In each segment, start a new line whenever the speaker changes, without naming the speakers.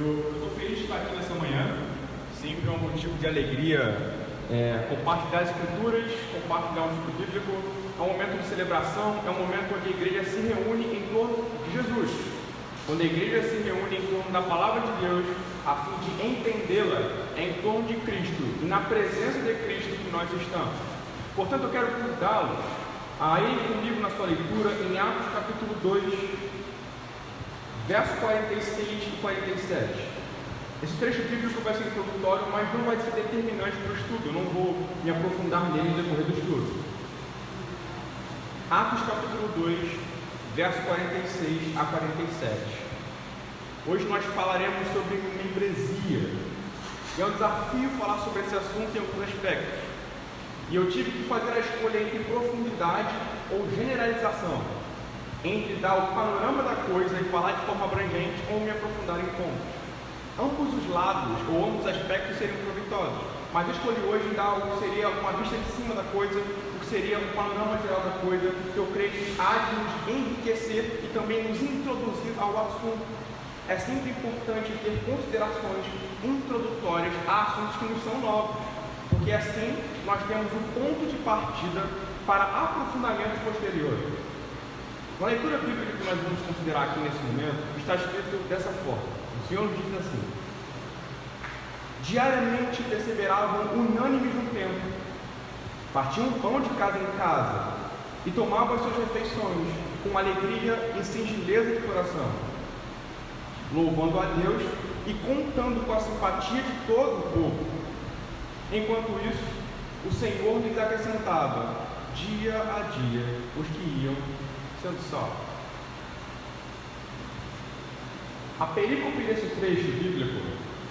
Eu estou feliz de estar aqui nessa manhã. Sempre é um motivo de alegria compartilhar as escrituras, compartilhar um estudo bíblico. É um momento de celebração, é um momento onde a igreja se reúne em torno de Jesus. Quando a igreja se reúne em torno da palavra de Deus, a fim de entendê-la, é em torno de Cristo e na presença de Cristo que nós estamos. Portanto, eu quero convidá-los a ir comigo na sua leitura em Atos capítulo 2, versos 46 e 47. Esse trecho bíblico vai ser introdutório, mas não vai ser determinante para o estudo. Eu não vou me aprofundar nele no decorrer do estudo. Atos capítulo 2, versos 46 a 47. Hoje nós falaremos sobre membresia. E é um desafio falar sobre esse assunto em alguns aspectos. E eu tive que fazer a escolha entre profundidade ou generalização, entre dar o panorama da coisa e falar de forma abrangente ou me aprofundar em pontos. Ambos os lados ou ambos os aspectos seriam proveitosos, mas eu escolhi hoje dar o que seria uma vista de cima da coisa, o que seria um panorama geral da coisa, que eu creio que há de nos enriquecer e também nos introduzir ao assunto. É sempre importante ter considerações introdutórias a assuntos que nos são novos, porque assim nós temos um ponto de partida para aprofundamentos posteriores. Na leitura bíblica que nós vamos considerar aqui nesse momento, está escrito dessa forma. O Senhor diz assim: diariamente perseveravam unânimes no templo, partiam pão de casa em casa e tomavam as suas refeições com alegria e singeleza de coração, louvando a Deus e contando com a simpatia de todo o povo. Enquanto isso, o Senhor lhes acrescentava dia a dia os que iam sendo salvos. A perícope desse trecho bíblico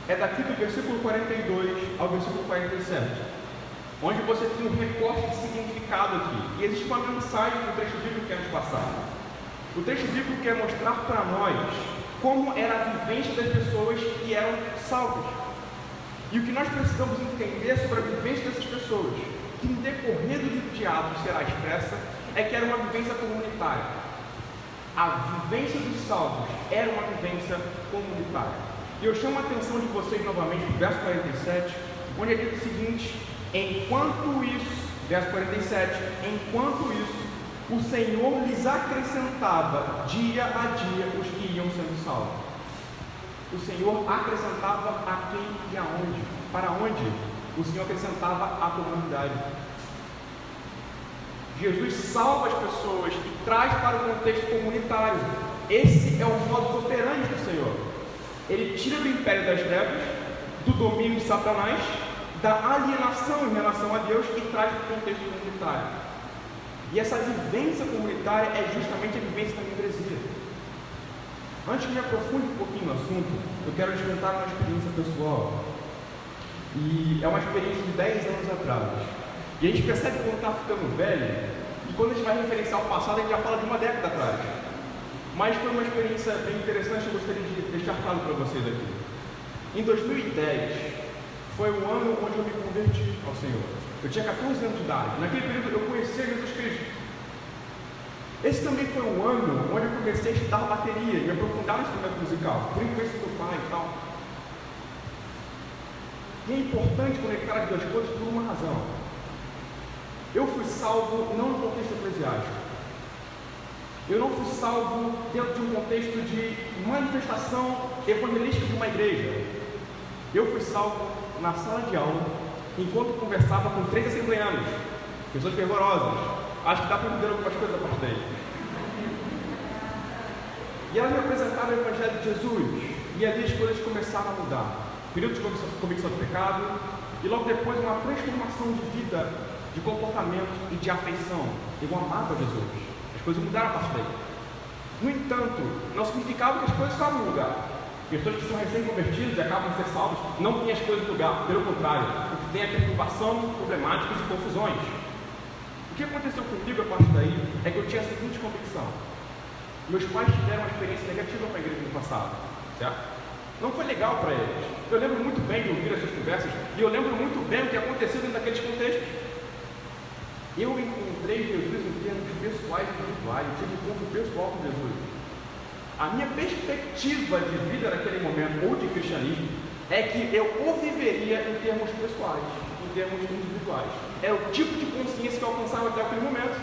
é daqui do versículo 42 ao versículo 47, onde você tem um recorte de significado aqui. E existe uma mensagem que o trecho bíblico quer nos passar. O trecho bíblico quer mostrar para nós como era a vivência das pessoas que eram salvas. E o que nós precisamos entender sobre a vivência dessas pessoas, que no decorrer do livro de Atos será expressa, é que era uma vivência comunitária. A vivência dos salvos era uma vivência comunitária. E eu chamo a atenção de vocês novamente no verso 47, onde é dito o seguinte: enquanto isso, verso 47, enquanto isso, o Senhor lhes acrescentava dia a dia os que iam sendo salvos. O Senhor acrescentava a quem e aonde? Para onde? O Senhor acrescentava a comunidade. Jesus salva as pessoas e traz para o contexto comunitário. Esse é o modus operandi do Senhor. Ele tira do império das trevas, do domínio de Satanás, da alienação em relação a Deus e traz para o contexto comunitário. E essa vivência comunitária é justamente a vivência da membresia. Antes que me aprofunde um pouquinho no assunto, eu quero te contar uma experiência pessoal. E é uma experiência de 10 anos atrás. E a gente percebe quando está ficando velho, e quando a gente vai referenciar o passado, a gente já fala de uma década atrás. Mas foi uma experiência bem interessante, eu gostaria de deixar claro para vocês aqui. Em 2010, foi o ano onde eu me converti ao Senhor. Eu tinha 14 anos de idade. Naquele período eu conheci Jesus Cristo. Esse também foi um ano onde eu comecei a estudar bateria e me aprofundar no instrumento musical, por influência do pai e tal. E é importante conectar as duas coisas por uma razão. Eu fui salvo não no contexto eclesiástico. Eu não fui salvo dentro de um contexto de manifestação evangelística de uma igreja. Eu fui salvo na sala de aula, enquanto conversava com 3 assembleanos, pessoas fervorosas. Acho que dá para entender algumas coisas a partir daí. E elas me apresentaram o Evangelho de Jesus, e ali as coisas começaram a mudar. Período de convicção do pecado, e logo depois uma transformação de vida, de comportamento e de afeição. Eu amava Jesus. As coisas mudaram a partir daí. No entanto, não significava que as coisas estavam no lugar. Pessoas que são recém-convertidas e acabam de ser salvas, não têm as coisas no lugar. Pelo contrário, tem a perturbação, problemáticas e confusões. O que aconteceu comigo a partir daí é que eu tinha a seguinte convicção: meus pais tiveram uma experiência negativa com a igreja no passado, certo? Não foi legal para eles. Eu lembro muito bem de ouvir essas conversas e eu lembro muito bem o que aconteceu dentro daqueles contextos. Eu encontrei Jesus em termos pessoais e individuais, eu tive um encontro pessoal com Jesus. A minha perspectiva de vida naquele momento, ou de cristianismo, é que eu o viveria em termos pessoais, em termos individuais. Era o tipo de consciência que eu alcançava até aquele momento.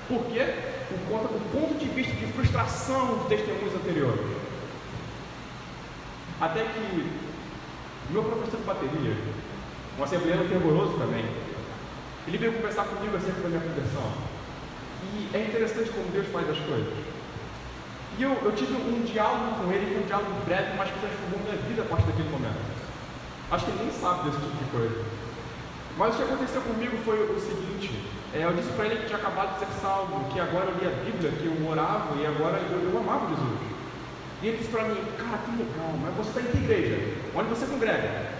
Por quê? Por conta do ponto de vista de frustração de testemunhos anteriores. Até que meu professor de bateria, um assembleano fervoroso também, ele veio conversar comigo acerca da minha conversão. E é interessante como Deus faz as coisas. E eu tive um diálogo com ele, um diálogo breve, mas que transformou minha vida a partir daquele momento. Acho que ele nem sabe desse tipo de coisa. Mas o que aconteceu comigo foi o seguinte: eu disse para ele que tinha acabado de ser salvo, que agora eu lia a Bíblia, que eu orava e agora eu amava Jesus. E ele disse para mim: cara, que legal, mas você está em que igreja? Onde você congrega?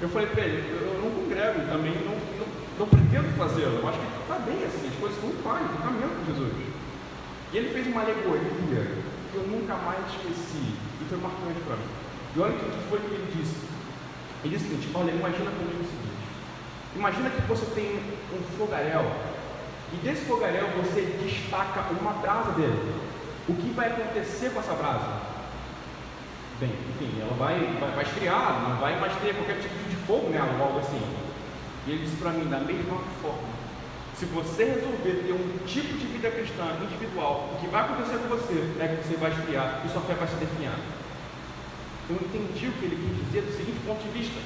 Eu falei para ele: eu não congrego e também não pretendo fazê-lo. Eu acho que está bem assim, as coisas estão pai, no caminho com Jesus. E ele fez uma alegoria que eu nunca mais esqueci e foi marcante para mim. E olha o que foi que ele disse. Ele disse o seguinte: olha, imagina comigo o seguinte: imagina que você tem um fogaréu e desse fogaréu você destaca uma brasa dele. O que vai acontecer com essa brasa? Bem, enfim, ela vai esfriar, não vai mais ter qualquer tipo de fogo nela ou algo assim. E ele disse para mim: da mesma forma, se você resolver ter um tipo de vida cristã individual, o que vai acontecer com você é que você vai esfriar e sua fé vai se definhar. Eu entendi o que ele quis dizer do seguinte ponto de vista: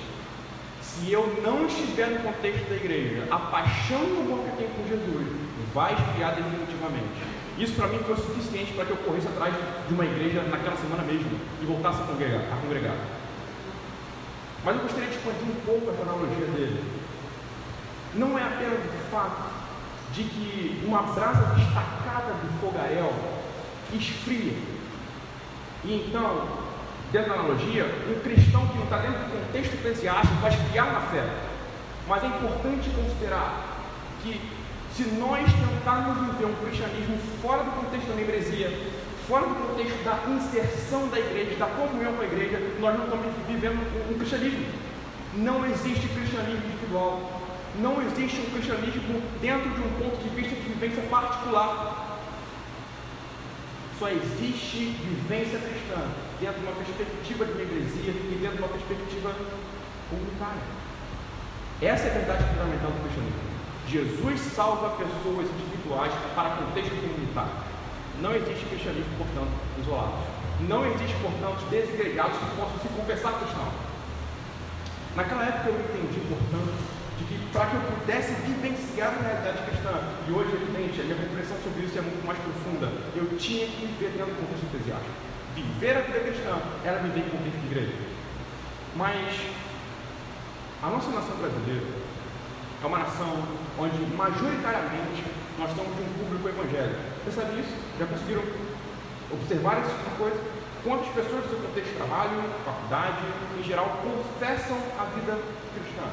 se eu não estiver no contexto da igreja, a paixão e o amor que eu tenho por Jesus vai esfriar definitivamente. Isso para mim foi o suficiente para que eu corresse atrás de uma igreja naquela semana mesmo e voltasse a congregar. Mas eu gostaria de expandir um pouco essa analogia dele. Não é apenas o fato de que uma brasa destacada do fogaréu esfria. E então, dentro da analogia, um cristão que não está dentro do contexto eclesiástico vai esfriar na fé. Mas é importante considerar que se nós tentarmos viver um cristianismo fora do contexto da membresia, fora do contexto da inserção da igreja, da comunhão com a igreja, nós não estamos vivendo um cristianismo. Não existe cristianismo individual. Não existe um cristianismo dentro de um ponto de vista de vivência particular. Só existe vivência cristã dentro de uma perspectiva de membresia e dentro de uma perspectiva comunitária. Essa é a verdade fundamental do cristianismo. Jesus salva pessoas individuais para contexto comunitário. Não existe cristianismo, portanto, isolado. Não existe, portanto, desigrejados que possam se confessar cristão. Naquela época eu entendi, portanto, de que para que eu pudesse vivenciar a realidade cristã, e hoje, evidente, a minha compreensão sobre isso é muito mais profunda, eu tinha que viver dentro do contexto eclesiástico. Viver a vida cristã era viver em contexto de igreja. Mas a nossa nação brasileira é uma nação onde majoritariamente nós estamos de um público evangélico. Você sabe isso? Já conseguiram observar esse tipo de coisa? Quantas pessoas do seu contexto de trabalho, faculdade, em geral, confessam a vida cristã?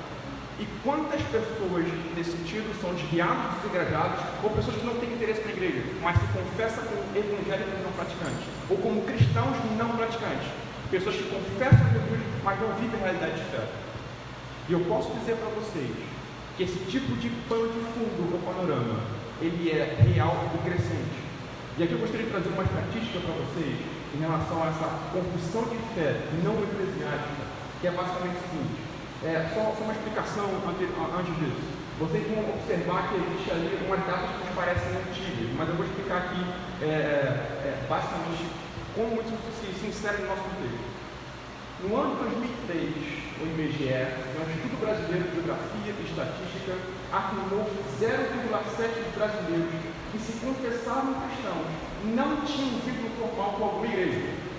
E quantas pessoas, nesse sentido, são desviados, desigrejados, ou pessoas que não têm interesse na igreja, mas se confessam como evangélicos não praticantes, ou como cristãos não praticantes? Pessoas que confessam Jesus, mas não vivem a realidade de fé. E eu posso dizer para vocês que esse tipo de pano de fundo no panorama, ele é real e crescente. E aqui eu gostaria de trazer uma estatística para vocês em relação a essa confissão de fé não eclesiástica, que é basicamente o seguinte. Só uma explicação antes disso. Vocês vão observar que existe ali umas datas que nos parecem antigas, mas eu vou explicar aqui basicamente como isso se insere no nosso contexto. No ano de 2003, o IBGE, o Instituto Brasileiro de Geografia e Estatística, afirmou que 0,7% dos brasileiros que se confessavam cristãos não tinham vínculo formal com alguma igreja.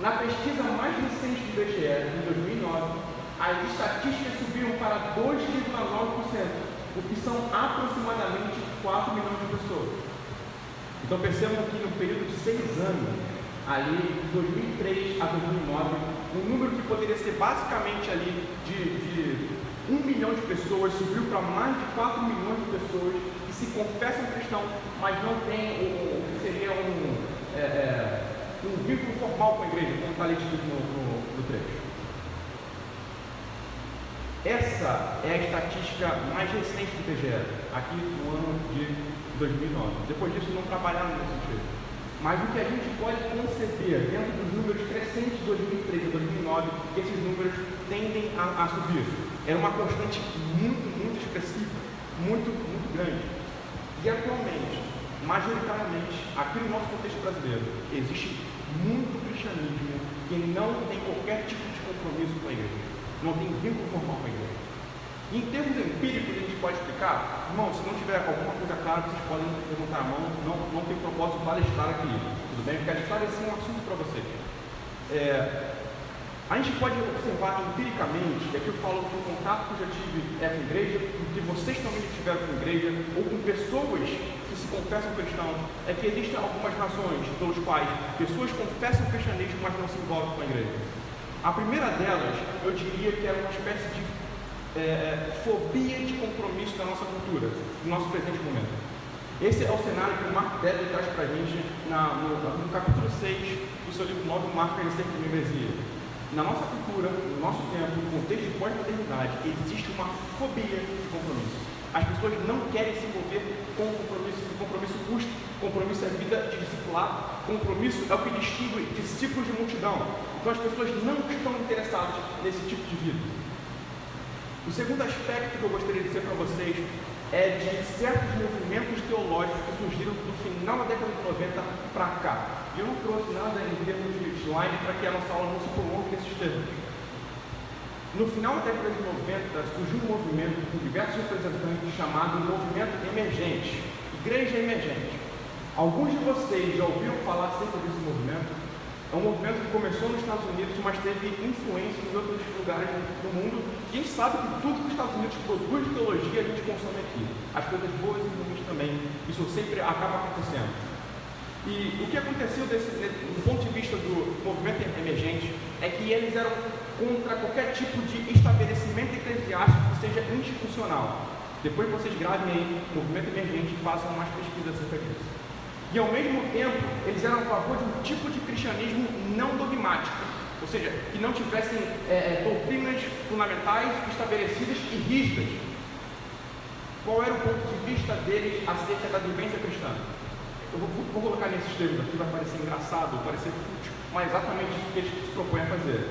Na pesquisa mais recente do IBGE, em 2009, as estatísticas subiram para 2,9%, o que são aproximadamente 4 milhões de pessoas. Então percebam que no período de 6 anos, ali de 2003 a 2009, um número que poderia ser basicamente ali de 1 milhão de pessoas subiu para mais de 4 milhões de pessoas que se confessam cristãos, mas não têm o que seria um vínculo formal com a igreja, como está ali escrito no trecho. Essa é a estatística mais recente do IBGE, aqui no ano de 2009. Depois disso não trabalharam nesse sentido. Mas o que a gente pode conceber dentro dos números crescentes de 2003 a 2009, que esses números tendem a subir. Era uma constante muito expressiva, muito grande. E atualmente, majoritariamente, aqui no nosso contexto brasileiro, existe muito cristianismo que não tem qualquer tipo de compromisso com a igreja, não tem vínculo formal com a igreja. Em termos empíricos, a gente pode explicar, irmão, se não tiver alguma coisa clara, vocês podem levantar a mão, não tem propósito de palestrar aqui, tudo bem? Porque esclarecer um assunto para vocês. A gente pode observar empiricamente, e aqui eu falo que o contato que eu já tive com a igreja, que vocês também tiveram com a igreja, ou com pessoas que se confessam cristãos, é que existem algumas razões pelos quais pessoas confessam o cristianismo, mas não se envolvem com a igreja. A primeira delas, eu diria que era uma espécie de fobia de compromisso da nossa cultura, no nosso presente momento. Esse é o cenário que o Mark Dever traz para a gente no capítulo 6 do seu livro 9, Marca a Receita de Membresia. Na nossa cultura, no nosso tempo, no contexto de pós-modernidade, existe uma fobia de compromisso. As pessoas não querem se envolver com compromisso. Compromisso custa, compromisso é vida de discipulado, compromisso é o que distingue discípulos de multidão. Então as pessoas não estão interessadas nesse tipo de vida. O segundo aspecto que eu gostaria de dizer para vocês é de certos movimentos teológicos que surgiram do final da década de 90 para cá. E eu não trouxe nada em termos de slide para que a nossa aula não se prolongue nesses termos. No final da década de 90 surgiu um movimento com diversos representantes chamado Movimento Emergente, Igreja Emergente. Alguns de vocês já ouviram falar acerca desse movimento? É um movimento que começou nos Estados Unidos, mas teve influência em outros lugares do mundo. Quem sabe que tudo que os Estados Unidos produz de teologia a gente consome aqui. As coisas boas e ruins também. Isso sempre acaba acontecendo. E o que aconteceu do ponto de vista do movimento emergente é que eles eram contra qualquer tipo de estabelecimento eclesiástico que seja institucional. Depois vocês gravem aí movimento emergente e façam mais pesquisas acerca disso. E ao mesmo tempo, eles eram a favor de um tipo de cristianismo não dogmático, ou seja, que não tivessem doutrinas fundamentais estabelecidas e rígidas. Qual era o ponto de vista deles acerca da vivência cristã? Eu vou colocar nesses termos aqui, vai parecer engraçado, vai parecer fútil, mas exatamente isso que eles se propõem a fazer.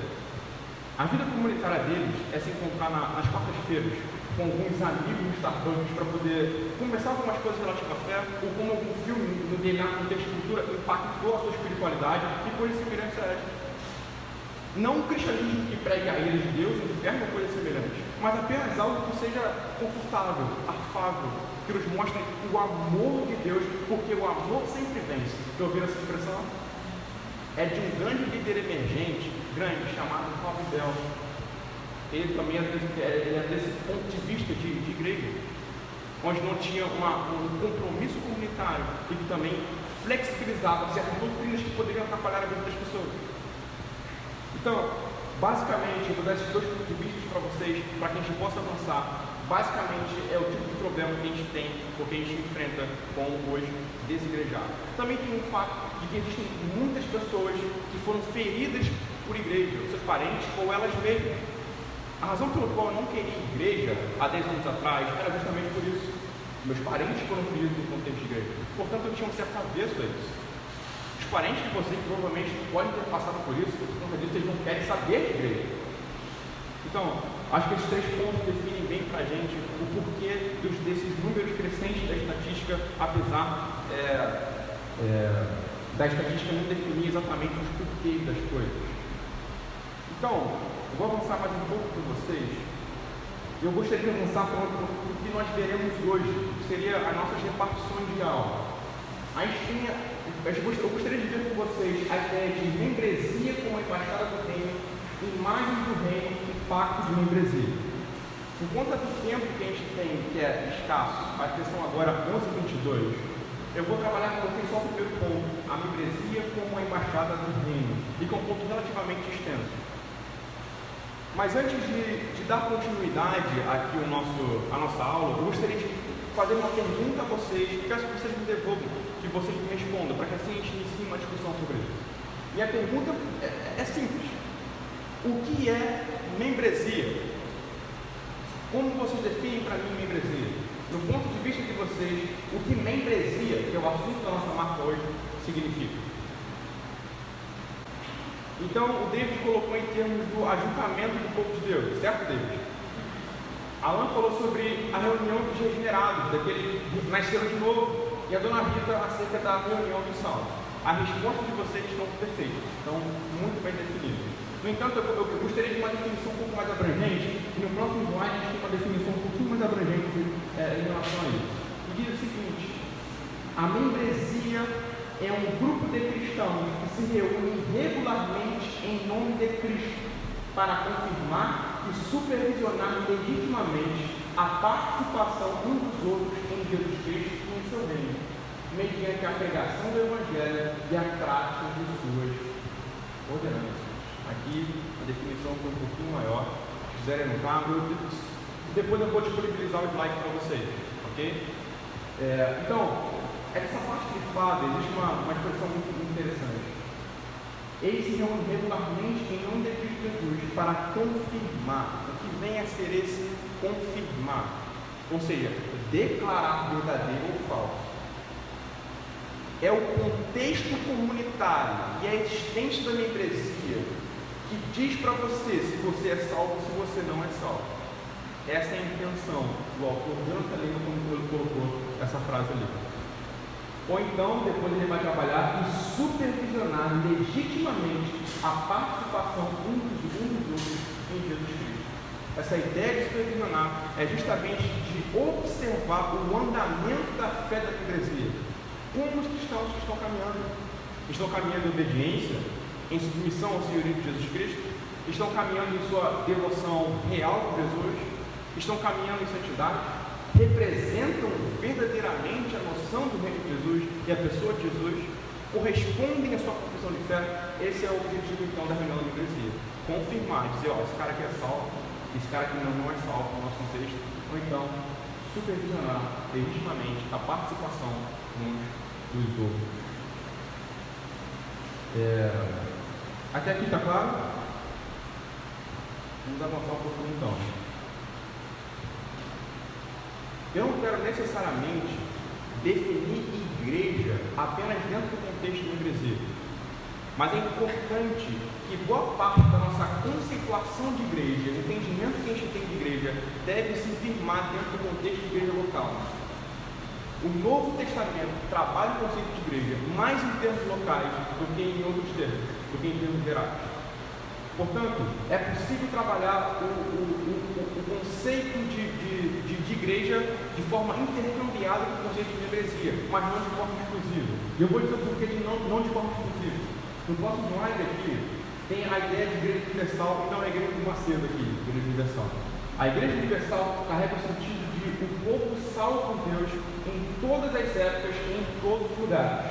A vida comunitária deles é se encontrar nas quartas-feiras com alguns amigos no Starbucks para poder conversar algumas coisas relativas à fé, ou como algum filme no DNA, no contexto de cultura, impactou a sua espiritualidade e coisas semelhantes a essa. Não um cristianismo que pregue a ira de Deus, o inferno ou coisas semelhantes, mas apenas algo que seja confortável, afável, que nos mostre o amor de Deus, porque o amor sempre vence. Já ouviram essa expressão? É de um grande líder emergente, chamado Rob Bell. Ele também é desse ponto de vista de igreja, onde não tinha um compromisso comunitário e que também flexibilizava certas doutrinas que poderiam atrapalhar a vida das pessoas. Então, basicamente, eu vou dar esses dois pontos de vista para vocês, para que a gente possa avançar. Basicamente, é o tipo de problema que a gente tem, porque a gente enfrenta com hoje desigrejado. Também tem o fato de que existem muitas pessoas que foram feridas por igreja, seus parentes ou elas mesmas. A razão pela qual eu não queria igreja há 10 anos atrás era justamente por isso. Meus parentes foram feridos no contexto de igreja. Portanto, eu tinha um certo avesso a isso. Os parentes de vocês provavelmente podem ter passado por isso, por conta disso eles não querem saber de igreja. Então, acho que esses três pontos definem bem para a gente o porquê desses números crescentes da estatística, apesar da estatística não definir exatamente os porquês das coisas. Então, eu vou avançar mais um pouco com vocês. Eu gostaria de avançar para o que nós veremos hoje, que seria as nossas repartições de aula. Eu gostaria de ver com vocês a ideia de membresia como a embaixada do reino, imagem do reino e pacto de membresia. Por conta do tempo que a gente tem, que é escasso, a são agora 11h22, eu vou trabalhar com vocês só o primeiro ponto, a membresia como a embaixada do reino, e que é um ponto relativamente extenso. Mas antes de dar continuidade aqui à nossa aula, eu gostaria de fazer uma pergunta a vocês, e peço que vocês me devolvam, que vocês me respondam, para que assim a gente inicie uma discussão sobre isso. E a pergunta é simples. O que é membresia? Como vocês definem para mim membresia? No ponto de vista de vocês, o que membresia, que é o assunto da nossa marca hoje, significa. Então, o David colocou em termos do ajuntamento do povo de Deus, certo, David? Alan falou sobre a reunião dos regenerados, daquele que nasceram de novo, e a dona Rita acerca da reunião dos salvos. A resposta de vocês estão perfeitas, estão muito bem definidas. No entanto, eu gostaria de uma definição um pouco mais abrangente, e no próximo slide a gente tem uma definição um pouquinho mais abrangente em relação a isso. E diz o seguinte: a membresia é um grupo de cristãos que se reúnem regularmente em nome de Cristo para confirmar e supervisionar legitimamente a participação uns dos outros em Jesus Cristo e em seu reino, mediante a pregação do Evangelho e a prática de suas ordenanças. Aqui a definição foi um pouquinho maior. Se quiserem anotar, depois eu vou disponibilizar o slide para vocês, ok? Então, essa parte grifada, existe uma expressão muito interessante. Eles se reúnem regularmente em nome de Cristo Jesus para confirmar. O que vem a ser esse confirmar? Ou seja, declarar verdadeiro ou falso. É o contexto comunitário e a existência da membresia que diz para você se você é salvo ou se você não é salvo. Essa é a intenção do autor Jonathan Leeman quando ele colocou essa frase ali. Ou então, depois ele vai trabalhar e supervisionar legitimamente a participação uns dos outros em Jesus Cristo. Essa ideia de supervisionar é justamente de observar o andamento da fé da membresia. Como os cristãos que estão caminhando? Estão caminhando em obediência, em submissão ao senhorio de Jesus Cristo? Estão caminhando em sua devoção real por Jesus? Estão caminhando em santidade? Representam verdadeiramente a noção do reino de Jesus e a pessoa de Jesus? Correspondem à sua confissão de fé? Esse é o objetivo então da reunião da membresia. Confirmar, dizer, esse cara aqui é salvo, esse cara aqui não é salvo no nosso contexto. Ou então, supervisionar legitimamente a participação uns dos outros. Até aqui está claro? Vamos avançar um pouquinho então. Eu não quero necessariamente definir igreja apenas dentro do contexto de membresia, mas é importante que boa parte da nossa conceituação de igreja, o entendimento que a gente tem de igreja, deve se firmar dentro do contexto de igreja local. O Novo Testamento trabalha o conceito de igreja mais em termos locais do que em outros termos, do que em termos gerais. Portanto, é possível trabalhar o conceito de igreja de forma intercambiada com o conceito de membresia, mas não de forma exclusiva. E eu vou dizer por que não de forma exclusiva. No próximo slide aqui, tem a ideia de igreja universal, então é a igreja do Macedo aqui, igreja universal. A igreja universal carrega o sentido de o povo salvo por Deus em todas as épocas e em todos os lugares.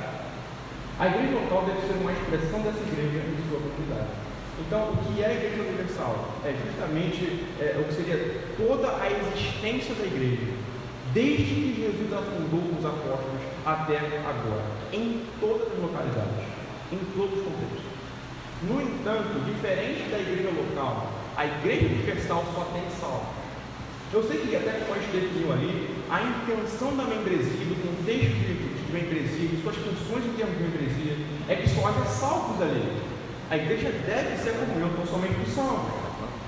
A igreja local deve ser uma expressão dessa igreja em sua comunidade. Então, o que é a Igreja Universal? É justamente o que seria toda a existência da igreja, desde que Jesus afundou os apóstolos até agora, em todas as localidades, em todos os contextos. No entanto, diferente da igreja local, a Igreja Universal só tem salvo. Eu sei que até como a gente definiu ali, a intenção da membresia, do contexto de membresia, de suas funções em termos de membresia, é que só haja salvos ali. A igreja deve ser comunhão, não somente do salvo,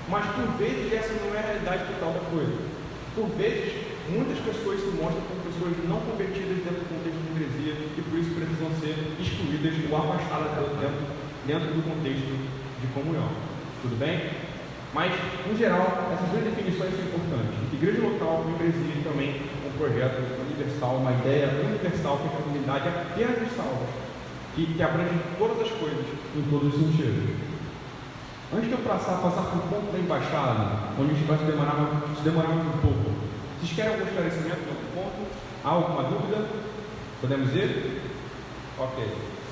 mas por vezes essa não é a realidade total da coisa. Por vezes, muitas pessoas se mostram como pessoas não convertidas dentro do contexto de membresia e por isso precisam ser excluídas ou afastadas dentro do contexto de comunhão. Tudo bem? Mas, no geral, essas duas definições são importantes. Igreja local, membresia e também um projeto universal, uma ideia universal que é a comunidade apenas dos salvos, que abrange todas as coisas em todos os sentidos. Antes de eu passar para o ponto da embaixada, onde a gente vai se demorar mais um pouco, vocês querem algum esclarecimento nesse ponto? Há alguma dúvida? Podemos ir? Ok.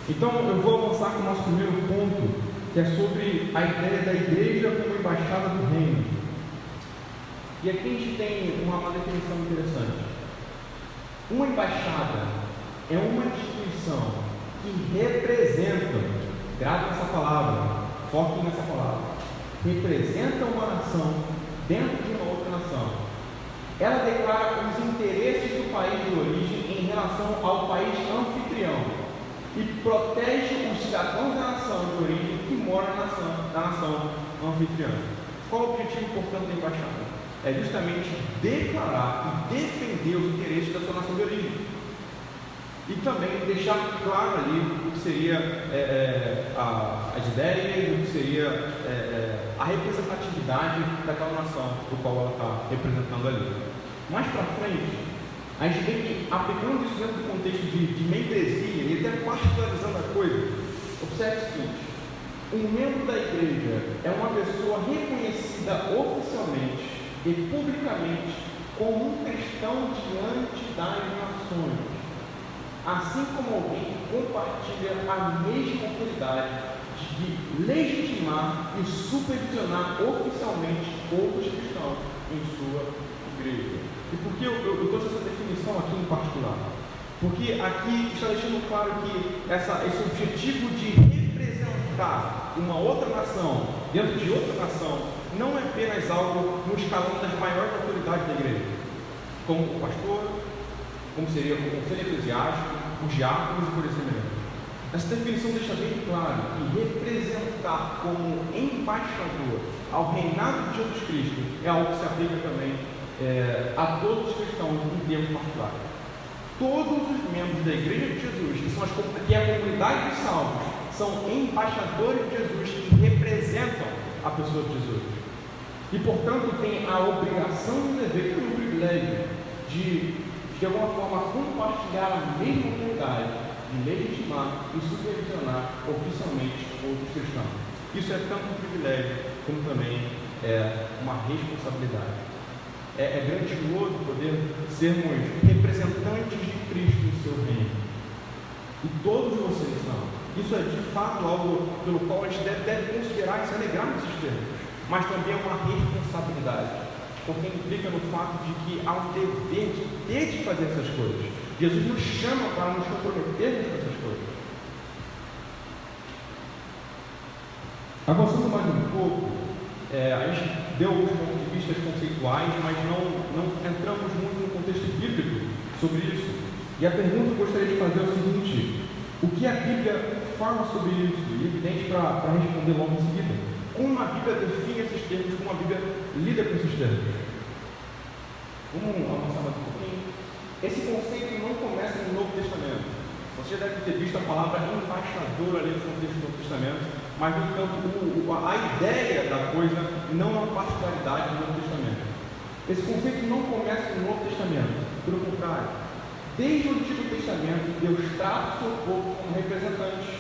Então eu vou avançar com o nosso primeiro ponto, que é sobre a ideia da igreja como embaixada do reino. E aqui a gente tem uma definição interessante. Uma embaixada é uma instituição que representa, grave essa palavra, foque nessa palavra, representa uma nação dentro de uma outra nação. Ela declara os interesses do país de origem em relação ao país anfitrião. e protege os cidadãos da nação de origem que moram na nação anfitriã. Qual o objetivo, portanto, da embaixada? É justamente declarar e defender os interesses da sua nação de origem. E também deixar claro ali o que seria as ideias, o que seria a representatividade daquela nação do qual ela está representando ali. Mais para frente, a gente vê que, aplicando isso dentro do contexto de membresia e até particularizando a coisa, observe o seguinte: um membro da igreja é uma pessoa reconhecida oficialmente e publicamente como um cristão diante das nações, assim como alguém que compartilha a mesma autoridade de legitimar e supervisionar oficialmente outros cristãos em sua igreja. E por que eu trouxe essa definição aqui em particular? Porque aqui está deixando claro que esse objetivo de representar uma outra nação dentro de outra nação não é apenas algo no escalão das maiores autoridades da igreja, como o pastor, como seria o conselho eclesiástico, os diáconos e por assim mesmo. Essa definição deixa bem claro que representar como embaixador ao reinado de Jesus Cristo é algo que se aplica também a todos os cristãos em termos particulares. Todos os membros da Igreja de Jesus, que é a comunidade dos salvos, são embaixadores de Jesus que representam a pessoa de Jesus. E, portanto, tem a obrigação e o dever, e o privilégio de alguma forma, compartilhar a mesma autoridade, de legitimar e supervisionar oficialmente outros cristãos. Isso é tanto um privilégio, como também uma responsabilidade. É grandioso poder sermos representantes de Cristo no seu reino. E todos vocês são. Isso é de fato algo pelo qual a gente deve considerar e se alegrar nesses termos. Mas também é uma responsabilidade, porque implica no fato de que há um dever de ter de fazer essas coisas. Jesus nos chama para nos comprometermos com essas coisas. Avançando mais um pouco, a gente deu alguns pontos de vista conceituais, mas não entramos muito no contexto bíblico sobre isso. E a pergunta que eu gostaria de fazer é o seguinte: o que a Bíblia fala sobre isso? E evidente para responder logo em seguida. Como a Bíblia define esses termos, como a Bíblia lida com esses termos? Vamos avançar mais um pouquinho. Esse conceito não começa no Novo Testamento. Você já deve ter visto a palavra embaixador ali no contexto do Novo Testamento, mas, no entanto, a ideia da coisa não é uma particularidade do Novo Testamento. Esse conceito não começa no Novo Testamento, pelo contrário. Desde o Antigo Testamento, Deus trata o seu povo como representantes.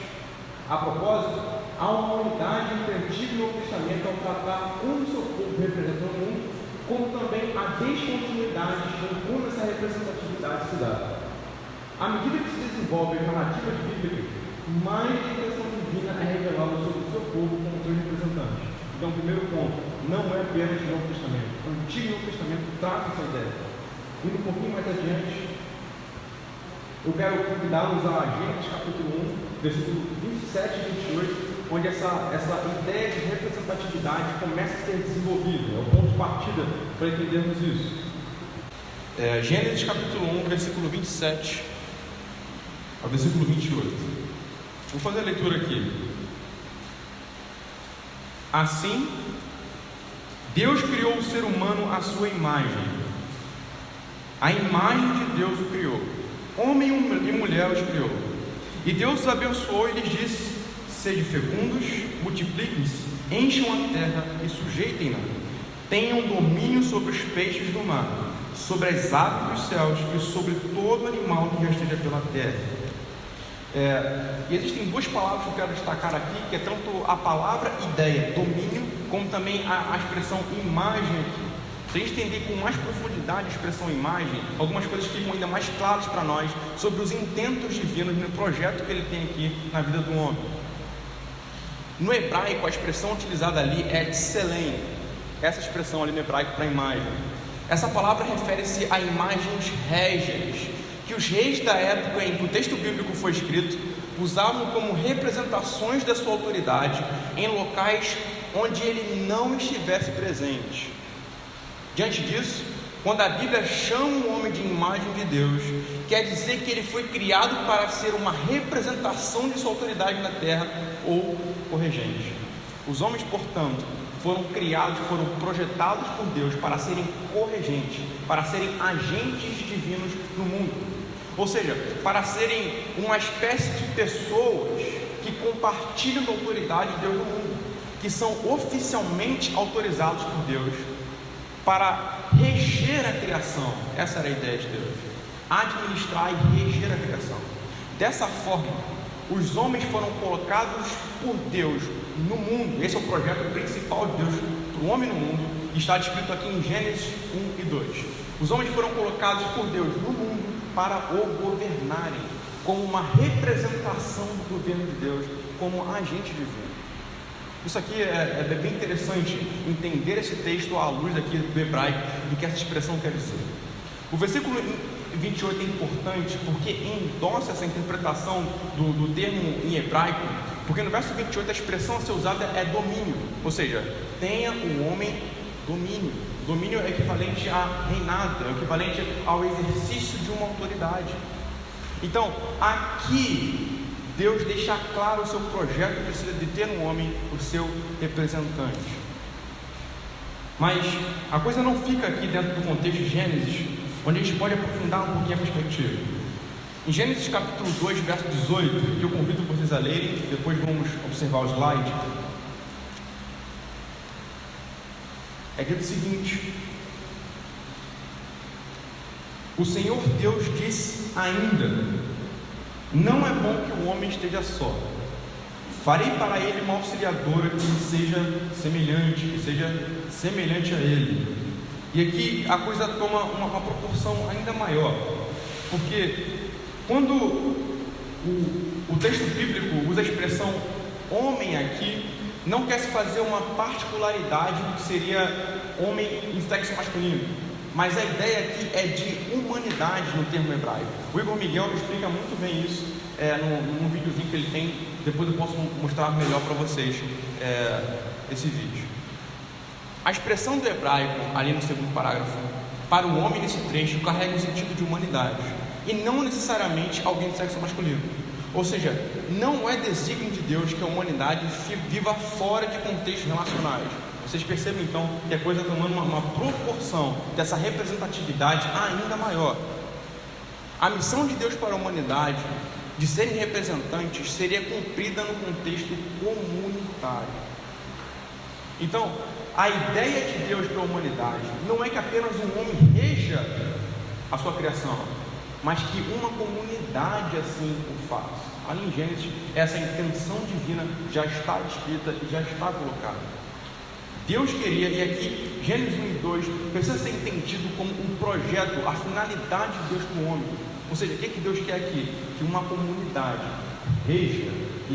A propósito, há uma unidade entre o Antigo e o Novo Testamento ao tratar um do seu povo representando um, como também a descontinuidade em como essa representatividade se dá. À medida que se desenvolve as narrativas bíblicas, mais direção divina é revelada sobre o seu povo como seus representantes. Então, primeiro ponto, não é apenas o Novo Testamento. O Antigo e o Novo Testamento tratam essa ideia. Indo um pouquinho mais adiante, eu quero convidá-los a Gênesis capítulo 1, versículo 27 e 28, onde essa ideia de representatividade começa a ser desenvolvida. É o ponto de partida para entendermos isso. Gênesis capítulo 1, versículo 27 ao versículo 28. Vou fazer a leitura aqui. Assim, Deus criou o ser humano à sua imagem. A imagem de Deus o criou. Homem e mulher os criou. E Deus os abençoou e lhes disse: sede fecundos, multipliquem-se, encham a terra e sujeitem-na. Tenham domínio sobre os peixes do mar, sobre as aves dos céus e sobre todo animal que já esteja pela terra. E existem duas palavras que eu quero destacar aqui, que é tanto a palavra ideia, domínio, como também a expressão imagem aqui. Se a gente entender com mais profundidade a expressão imagem, algumas coisas ficam ainda mais claras para nós sobre os intentos divinos no projeto que ele tem aqui na vida do homem. No hebraico, a expressão utilizada ali é tselem, essa expressão ali no hebraico para imagem. Essa palavra refere-se a imagens régias, que os reis da época em que o texto bíblico foi escrito usavam como representações da sua autoridade em locais onde ele não estivesse presente. Diante disso, Quando a Bíblia chama o homem de imagem de Deus, quer dizer que ele foi criado para ser uma representação de sua autoridade na terra ou corregente. Os homens, portanto, foram criados, foram projetados por Deus para serem corregentes, para serem agentes divinos no mundo. Ou seja, para serem uma espécie de pessoas que compartilham da autoridade de Deus no mundo, que são oficialmente autorizados por Deus para reger a criação. Essa era a ideia de Deus: administrar e reger a criação. Dessa forma, os homens foram colocados por Deus no mundo. Esse é o projeto principal de Deus para o homem no mundo, e está descrito aqui em Gênesis 1 e 2. Os homens foram colocados por Deus no mundo para o governarem, como uma representação do governo de Deus, como agente divino. Isso aqui é bem interessante entender esse texto à luz aqui do hebraico, do que essa expressão quer dizer. O versículo 28 é importante porque endossa essa interpretação do termo em hebraico, porque no verso 28 a expressão a ser usada é domínio, ou seja, tenha o homem domínio. Domínio é equivalente a reinado, é equivalente ao exercício de uma autoridade. Então, aqui Deus deixa claro o seu projeto de ter no homem o seu representante. Mas a coisa não fica aqui dentro do contexto de Gênesis, onde a gente pode aprofundar um pouquinho a perspectiva. Em Gênesis capítulo 2, verso 18, que eu convido vocês a lerem, depois vamos observar o slide, é dito o seguinte: o Senhor Deus disse ainda: não é bom que o homem esteja só, farei para ele uma auxiliadora que seja semelhante a ele. E aqui a coisa toma uma proporção ainda maior, porque quando o texto bíblico usa a expressão homem aqui, não quer se fazer uma particularidade do que seria homem em sexo masculino, mas a ideia aqui é de humanidade no termo hebraico. O Igor Miguel explica muito bem isso num videozinho que ele tem. Depois eu posso mostrar melhor para vocês esse vídeo. A expressão do hebraico, ali no segundo parágrafo, para o homem nesse trecho, carrega o sentido de humanidade, e não necessariamente alguém de sexo masculino. Ou seja, não é desígnio de Deus que a humanidade viva fora de contextos relacionais. Vocês percebem então que a coisa está tomando uma proporção dessa representatividade ainda maior. A missão de Deus para a humanidade de serem representantes seria cumprida no contexto comunitário. Então, a ideia de Deus para a humanidade não é que apenas um homem reja a sua criação, mas que uma comunidade assim o faça. Ali em Gênesis, essa intenção divina já está escrita e já está colocada. Deus queria, e aqui Gênesis 1 e 2 precisa ser entendido como um projeto, a finalidade de Deus para o homem. Ou seja, o que Deus quer aqui? Que uma comunidade reja e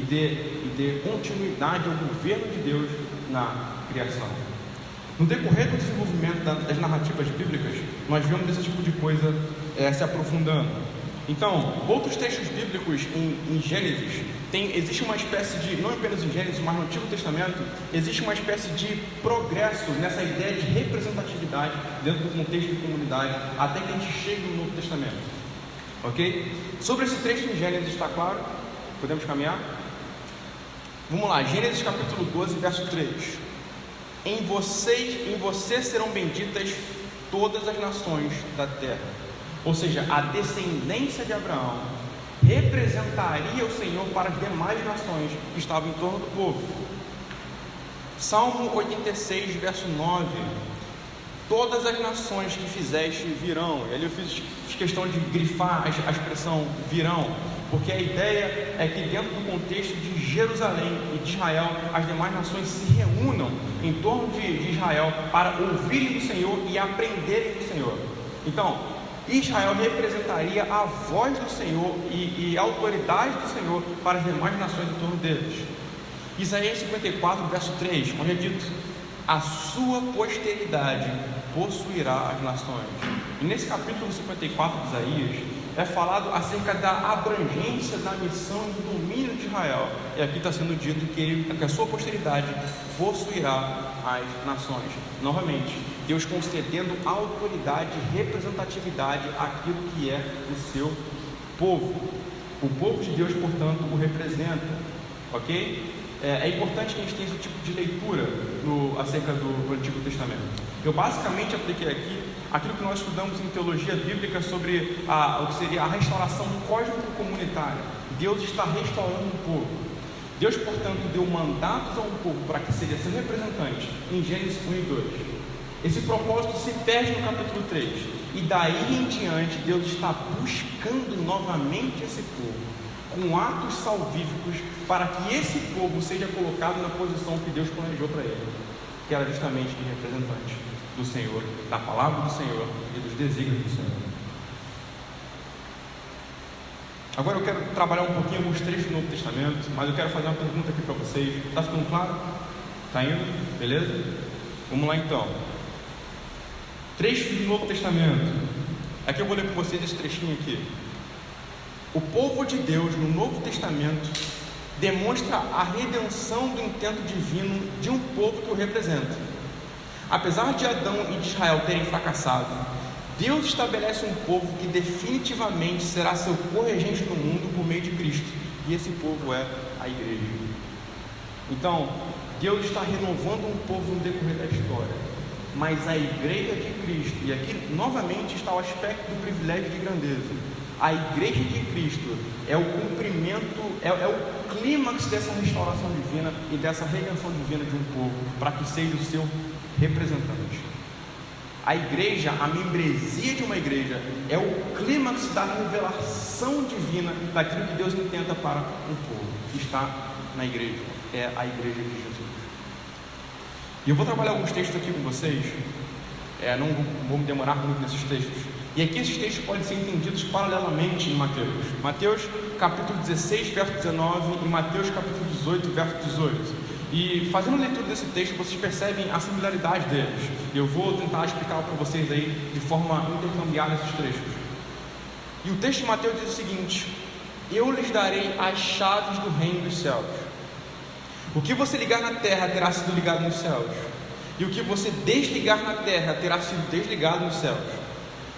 dê continuidade ao governo de Deus na criação. No decorrer do desenvolvimento das narrativas bíblicas, nós vemos esse tipo de coisa se aprofundando. Então, outros textos bíblicos em Gênesis, existe uma espécie de, não apenas em Gênesis, mas no Antigo Testamento, existe uma espécie de progresso nessa ideia de representatividade dentro do contexto de comunidade, até que a gente chegue no Novo Testamento. Ok? Sobre esse trecho em Gênesis, está claro? Podemos caminhar? Vamos lá, Gênesis capítulo 12, verso 3. Em você serão benditas todas as nações da terra. Ou seja, a descendência de Abraão representaria o Senhor para as demais nações que estavam em torno do povo. Salmo 86, verso 9. Todas as nações que fizeste virão. E ali eu fiz questão de grifar a expressão virão, porque a ideia é que dentro do contexto de Jerusalém e de Israel, as demais nações se reúnam em torno de Israel para ouvirem do Senhor e aprenderem do Senhor. Então, Israel representaria a voz do Senhor e a autoridade do Senhor para as demais nações em torno deles. Isaías 54, verso 3, onde é dito: a sua posteridade possuirá as nações. E nesse capítulo 54 de Isaías, é falado acerca da abrangência da missão e do domínio de Israel. E aqui está sendo dito que a sua posteridade possuirá as nações. Novamente, Deus concedendo autoridade e representatividade àquilo que é o seu povo. O povo de Deus, portanto, o representa. Ok? É importante que a gente tenha esse tipo de leitura acerca do Antigo Testamento. Eu basicamente apliquei aqui aquilo que nós estudamos em teologia bíblica sobre o que seria a restauração cósmico-comunitária. Deus está restaurando um povo. Deus, portanto, deu mandatos a um povo para que seja seu representante em Gênesis 1 e 2. Esse propósito se perde no capítulo 3. E daí em diante, Deus está buscando novamente esse povo com atos salvíficos para que esse povo seja colocado na posição que Deus planejou para ele, que era justamente de representante do Senhor, da palavra do Senhor e dos desígnios do Senhor. Agora eu quero trabalhar um pouquinho alguns trechos do Novo Testamento, mas eu quero fazer uma pergunta aqui para vocês. Está ficando claro? Está indo? Beleza? Vamos lá então. Trechos do Novo Testamento. Aqui eu vou ler com vocês esse trechinho aqui. O povo de Deus no Novo Testamento demonstra a redenção do intento divino de um povo que o representa. Apesar de Adão e de Israel terem fracassado, Deus estabelece um povo que definitivamente será seu corregente no mundo por meio de Cristo, e esse povo é a igreja. Então, Deus está renovando um povo no decorrer da história, mas a igreja de Cristo, e aqui novamente está o aspecto do privilégio de grandeza. A igreja de Cristo é o cumprimento, é o clímax dessa restauração divina e dessa redenção divina de um povo, para que seja o seu representante. A igreja, a membresia de uma igreja, é o clímax da revelação divina daquilo que Deus intenta para um povo. Está na igreja, é a igreja de Jesus. E eu vou trabalhar alguns textos aqui com vocês, não vou me demorar muito nesses textos. E aqui esses textos podem ser entendidos paralelamente em Mateus. Mateus capítulo 16, verso 19 e Mateus capítulo 18, verso 18. E fazendo a leitura desse texto, vocês percebem a similaridade deles. Eu vou tentar explicar para vocês aí de forma intercambiada esses trechos. E o texto de Mateus diz o seguinte: eu lhes darei as chaves do reino dos céus. O que você ligar na terra terá sido ligado nos céus, e o que você desligar na terra terá sido desligado nos céus.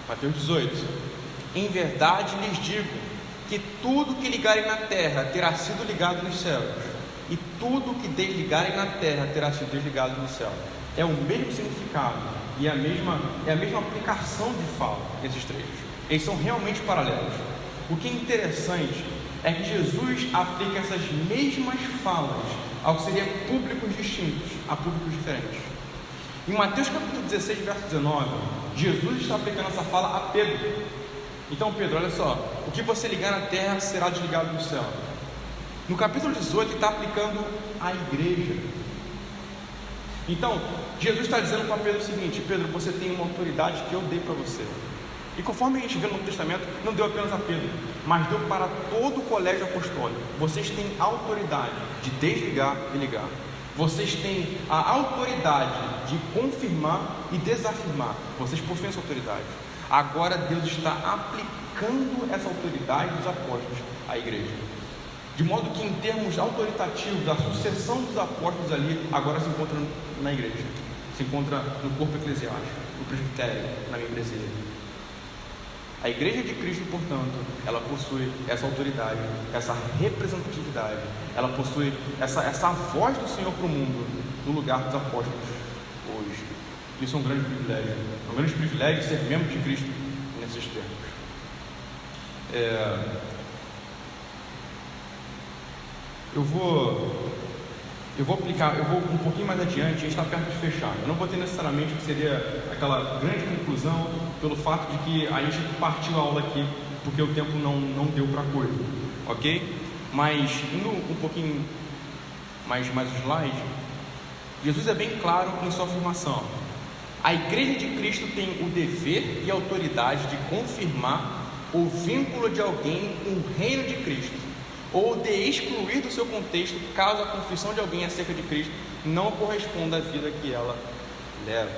Mateus 18. Em verdade lhes digo que tudo que ligarem na terra terá sido ligado nos céus, e tudo que desligarem na terra terá sido desligado no céu. É o mesmo significado e a mesma aplicação de fala desses trechos. Eles são realmente paralelos. O que é interessante é que Jesus aplica essas mesmas falas ao que seriam públicos distintos, a públicos diferentes. Em Mateus capítulo 16, verso 19, Jesus está aplicando essa fala a Pedro. Então Pedro, olha só, o que você ligar na terra será desligado no céu. No capítulo 18 ele está aplicando à igreja. Então, Jesus está dizendo para Pedro o seguinte: Pedro, você tem uma autoridade que eu dei para você. E conforme a gente vê no Novo Testamento, não deu apenas a Pedro, mas deu para todo o colégio apostólico. Vocês têm autoridade de desligar e ligar. Vocês têm a autoridade de confirmar e desafirmar. Vocês possuem essa autoridade. Agora Deus está aplicando essa autoridade dos apóstolos à igreja. De modo que, em termos autoritativos, a sucessão dos apóstolos ali agora se encontra na igreja, se encontra no corpo eclesiástico, no presbitério, na membresia. A igreja de Cristo, portanto, ela possui essa autoridade, essa representatividade, ela possui essa voz do Senhor para o mundo, no lugar dos apóstolos hoje. Isso é um grande privilégio. É um grande privilégio ser membro de Cristo nesses termos. Eu vou aplicar, eu vou um pouquinho mais adiante, a gente está perto de fechar. Eu não vou ter necessariamente o que seria aquela grande conclusão, pelo fato de que a gente partiu a aula aqui, porque o tempo não deu para coisa, ok? Mas, indo um pouquinho mais slide, Jesus é bem claro em sua afirmação. A igreja de Cristo tem o dever e a autoridade de confirmar o vínculo de alguém com o reino de Cristo, ou de excluir do seu contexto caso a confissão de alguém acerca de Cristo não corresponda à vida que ela leva.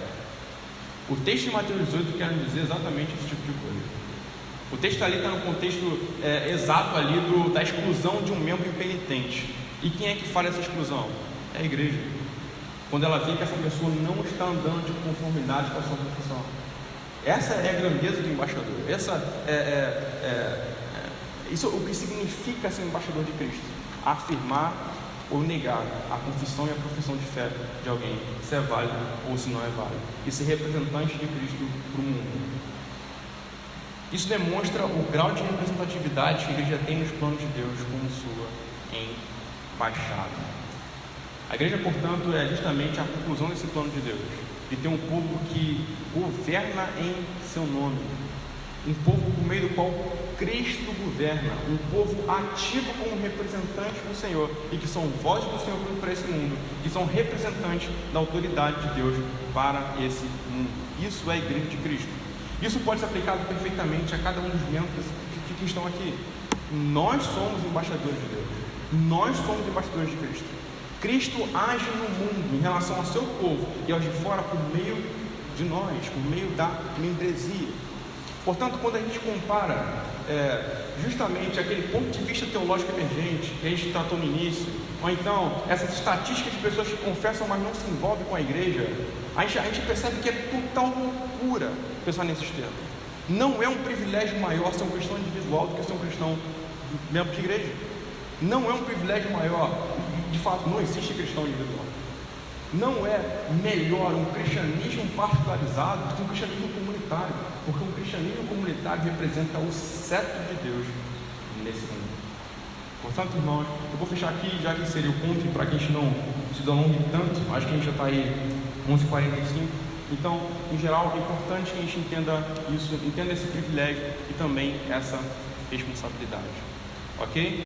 O texto de Mateus 18 quer dizer exatamente esse tipo de coisa. O texto ali está no contexto exato ali da exclusão de um membro impenitente. E quem é que faz essa exclusão? É a igreja. Quando ela vê que essa pessoa não está andando de conformidade com a sua confissão. Essa é a grandeza do embaixador. Isso é o que significa ser embaixador de Cristo. Afirmar ou negar a confissão e a profissão de fé de alguém, se é válido ou se não é válido. E ser representante de Cristo para o mundo. Isso demonstra o grau de representatividade que a igreja tem nos planos de Deus como sua embaixada. A igreja, portanto, é justamente a conclusão desse plano de Deus, de ter um povo que governa em seu nome, um povo por meio do qual Cristo governa, um povo ativo como representante do Senhor, e que são vozes do Senhor para esse mundo, que são representantes da autoridade de Deus para esse mundo. Isso é a igreja de Cristo. Isso pode ser aplicado perfeitamente a cada um dos membros que estão aqui. Nós somos embaixadores de Deus, nós somos embaixadores de Cristo. Cristo age no mundo em relação ao seu povo e aos de fora por meio de nós, por meio da membresia. Portanto, quando a gente compara justamente aquele ponto de vista teológico emergente que a gente tratou no início, ou então essas estatísticas de pessoas que confessam, mas não se envolvem com a igreja, a gente percebe que é total loucura pensar nesses termos. Não é um privilégio maior ser um cristão individual do que ser um cristão membro de igreja. Não é um privilégio maior. De fato, não existe cristão individual. Não é melhor um cristianismo particularizado do que um cristianismo comunitário, porque um cristianismo comunitário representa o cetro de Deus nesse mundo. Portanto, irmãos, eu vou fechar aqui, já que seria o ponto, para que a gente não se delongue tanto. Acho que a gente já está aí 11h45. Então, em geral, é importante que a gente entenda isso, entenda esse privilégio e também essa responsabilidade. Ok?